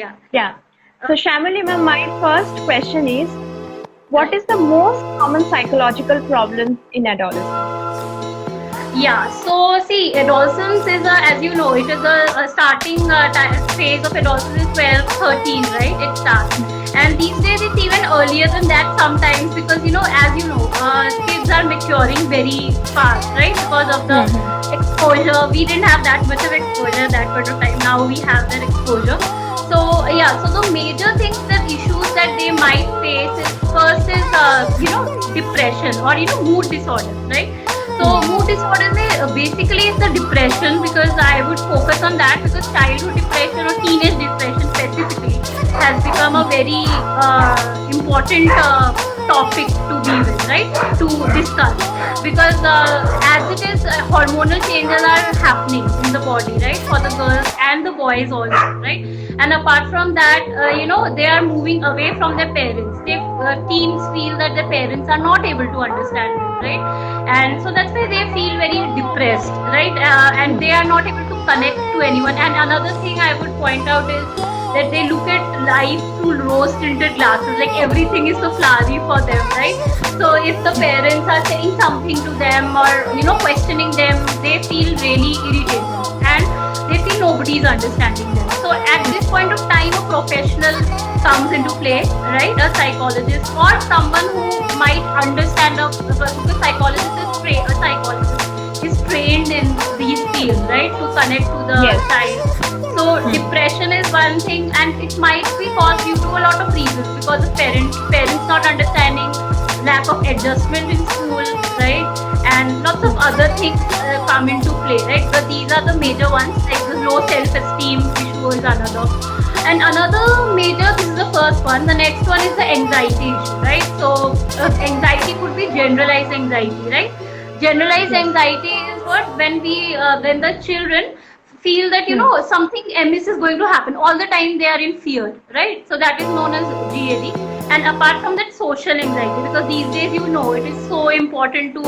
yeah. Yeah. So Shamali, ma'am, my first question is, what is the most common psychological problem in adolescence? Yeah, so see, adolescence is as you know, it is a starting phase of adolescence is 12, 13, right? It starts. And these days it's even earlier than that sometimes because, as you know, kids are maturing very fast, right? Because of the Mm-hmm. exposure. We didn't have that much of exposure at that point of time. Now we have that exposure. So, yeah, so the major things, the issues that they might face is first is, depression or, mood disorders, right? So mood disorder basically it's a depression because I would focus on that because childhood depression or teenage depression specifically has become a very important topic to be with, right? To discuss because as it is hormonal changes are happening in the body, right? For the girls and the boys also, right? And apart from that, they are moving away from their parents. Teens feel that their parents are not able to understand them, right? And so that's why they feel very depressed, right? And they are not able to connect to anyone. And another thing I would point out is that they look at life through rose tinted glasses, like everything is so flowery for them, right? So if the parents are saying something to them or questioning them, they feel really irritated and they feel nobody is understanding them. So at this point of time, a professional comes into play, right? A psychologist or someone who might understand because psychologist a psychologist is trained in these fields, right? To connect to the Yes. child. So depression is one thing, and it might be caused due to a lot of reasons because of parents not understanding, lack of adjustment in school, right? And lots of other things come into play, right? But these are the major ones, like the low self-esteem issue is another. And another major, this is the first one. The next one is the anxiety issue, right? So anxiety could be generalized anxiety, right? Generalized anxiety is what when the children feel that something amiss is going to happen all the time. They are in fear, right? So that is known as GAD. And apart from that, social anxiety, because these days it is so important to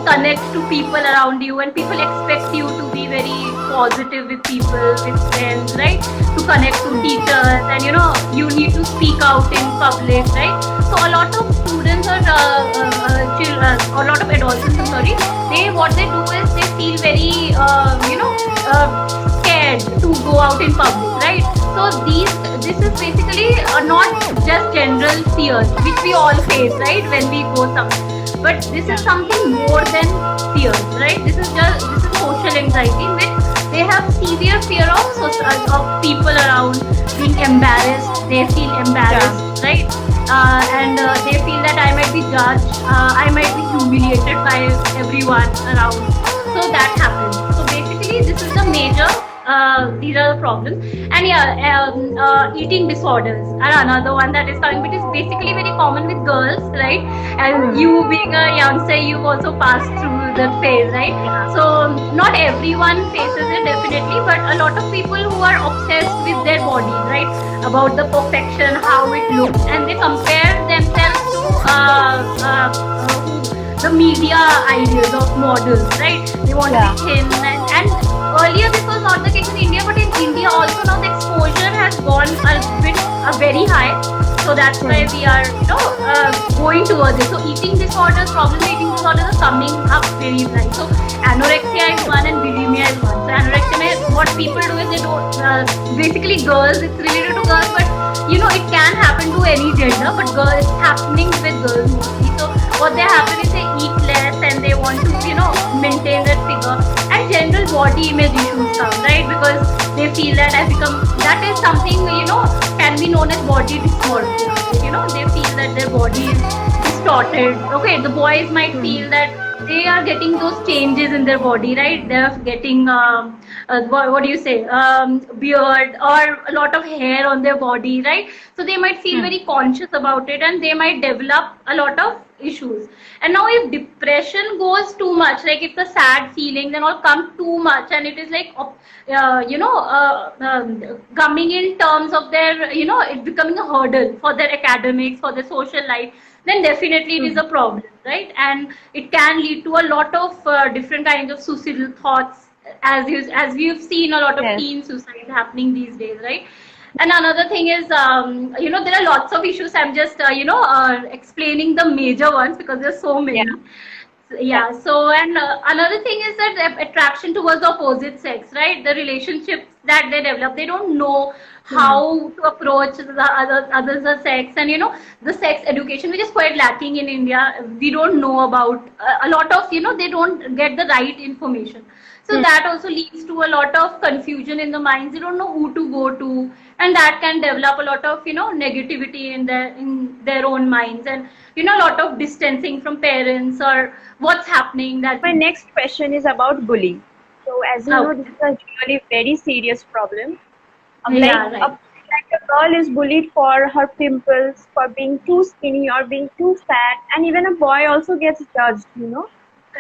connect to people around you, and people expect you to be very positive with people, with friends, right? To connect to teachers, and you need to speak out in public, right? So a lot of students or children, a lot of adolescents, I'm sorry, what they do is they feel very scared to go out in public, right? So this is basically not just general fears which we all face, right, when we go somewhere, but this is something more than fears, right? This is social anxiety in which they have severe fear of people around, being embarrassed. They feel embarrassed, right? And they feel that I might be judged, I might be humiliated by everyone around. So that happens. So basically, this is the major. These are the problems. And eating disorders are another one that is coming, but it's basically very common with girls, right? And you being a youngster, you've also passed through the phase, right? So not everyone faces it definitely, but a lot of people who are obsessed with their body, right? About the perfection, how it looks, and they compare themselves to the media ideas of models, right? They want to be thin, and earlier this was not the case in India, but in India also now the exposure has gone very high. So that's why we are going towards it. So eating disorders, problems eating disorders are coming up very high. So anorexia is one and bulimia is one. So anorexia, what people do is they don't basically girls. It's related to girls, but it can happen to any gender, but it's happening with girls mostly. So what they happen is they eat less and they want to maintain that figure, and general body image issues come, right? Because they feel that that is something can be known as body dysmorphia. They feel that their body is distorted. Okay, the boys might feel that they are getting those changes in their body, right? They're getting what do you say, beard or a lot of hair on their body, right? So they might feel very conscious about it, and they might develop a lot of issues. And now if depression goes too much, like if the sad feelings and all come too much, and it is like coming in terms of their it becoming a hurdle for their academics, for their social life, then definitely it is a problem, right? And it can lead to a lot of different kinds of suicidal thoughts, as we've seen a lot of teen suicide happening these days, right? And another thing is, there are lots of issues. I'm just, explaining the major ones because there's so Yeah. many. Yeah. Yeah. So, and another thing is that attraction towards the opposite sex, right? The relationships that they develop, they don't know Hmm. how to approach the others the sex, and the sex education, which is quite lacking in India. We don't know about a lot of, they don't get the right information. So Hmm. that also leads to a lot of confusion in the minds. They don't know who to go to, and that can develop a lot of negativity in their own minds, and a lot of distancing from parents or what's happening. That My next question is about bullying. So, as you know, okay, this is a really very serious problem. yeah, right, Like a girl is bullied for her pimples, for being too skinny or being too fat, and even a boy also gets judged. So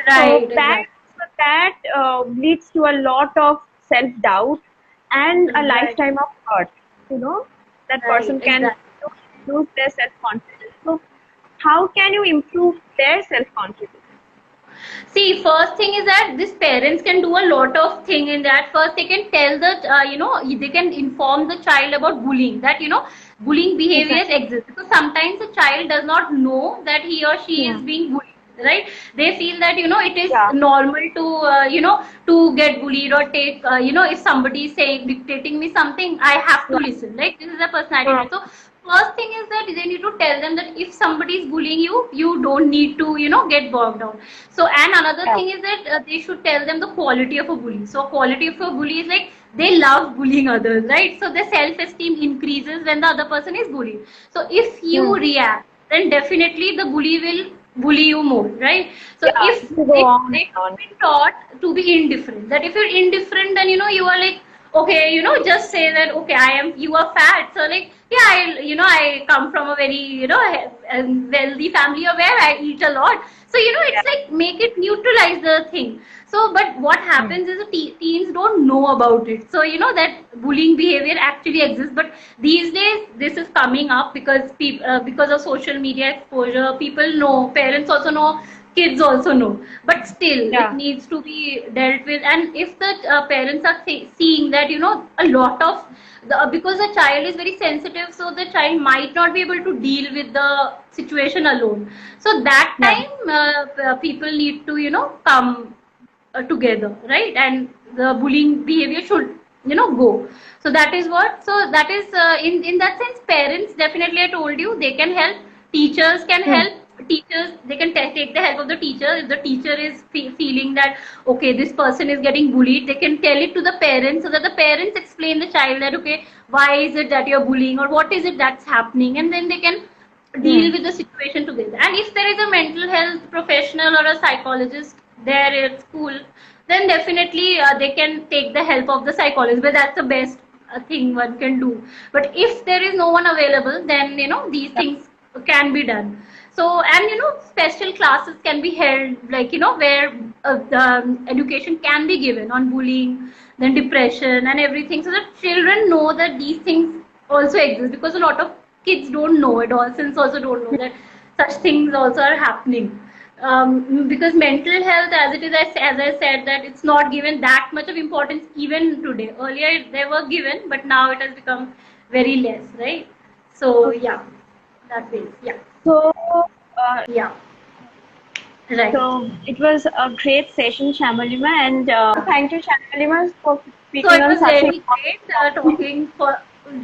right, that exactly, leads to a lot of self doubt and a right, lifetime of hurt. That right, person can exactly. lose their self confidence. So, how can you improve their self confidence? See, first thing is that these parents can do a lot of thing in that. First, they can tell that, they can inform the child about bullying, that, bullying behaviors Exactly. exist. Because sometimes the child does not know that he or she is Yeah. being bullied, right? They feel that, it is Yeah. normal to, to get bullied or take, if somebody is saying, dictating me something, I have to Yeah. listen. Like, this is a personality Uh, trait. So, first thing is that they need to tell them that if somebody is bullying you, you don't need to, get bogged down. So, and another yeah. thing is that they should tell them the quality of a bully. So, quality of a bully is like they love bullying others, right? So, their self-esteem increases when the other person is bullied. So, if you Hmm. react, then definitely the bully will bully you more, right? So, Yeah. if To go on they and should on. be taught to be indifferent, that if you're indifferent, then you are like, okay, just say that, okay, you are fat. So, like, yeah, I come from a very, wealthy family, or where I eat a lot. So, Yeah. it's like make it neutralize the thing. So, but what Hmm. happens is the teens don't know about it. So, that bullying behavior actually exists. But these days, this is coming up because because of social media exposure, people know, parents also know, kids also know. But still, it Yeah. needs to be dealt with. And if the parents are seeing that, a lot of because the child is very sensitive, so the child might not be able to deal with the situation alone. So that Yeah. time, people need to, come together, right? And the bullying behavior should, go. So that is what. So that is in that sense, parents definitely. I told you they can help. Teachers can Hmm. help. Teachers, they can take the help of the teacher. If the teacher is feeling that, okay, this person is getting bullied, they can tell it to the parents, so that the parents explain the child that, okay, why is it that you're bullying, or what is it that's happening, and then they can Hmm. deal with the situation together. And if there is a mental health professional or a psychologist there at school, then definitely they can take the help of the psychologist. But that's the best thing one can do. But if there is no one available, then these Yeah. things can be done. So, and special classes can be held, like where the education can be given on bullying, then depression and everything, so that children know that these things also exist, because a lot of kids don't know, adolescents also don't know that such things also are happening. Because mental health, as it is, as I said, that it's not given that much of importance even today. Earlier they were given, but now it has become very less, right? So Okay. yeah, that way, yeah, So, uh, yeah, right. so it was a great session, Shamalima, and thank you, Shamalima, for So speaking it on was such a really important great topic. talking for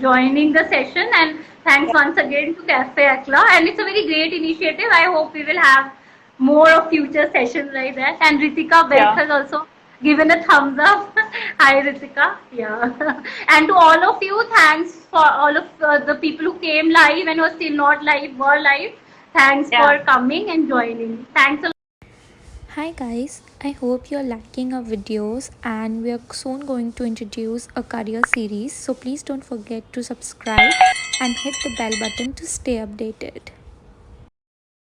joining the session, and thanks Yeah. once again to Cafe Akla. And it's a very great initiative. I hope we will have more of future sessions like that. And Ritika Beth Yeah. has also given a thumbs up. Hi Ritika. Yeah. And to all of you, thanks for all of the people who came live and were still not live, were live. Thanks Yeah. for coming and joining. Thanks a lot. Hi guys, I hope you're liking our videos and we are soon going to introduce a career series, so please don't forget to subscribe and hit the bell button to stay updated.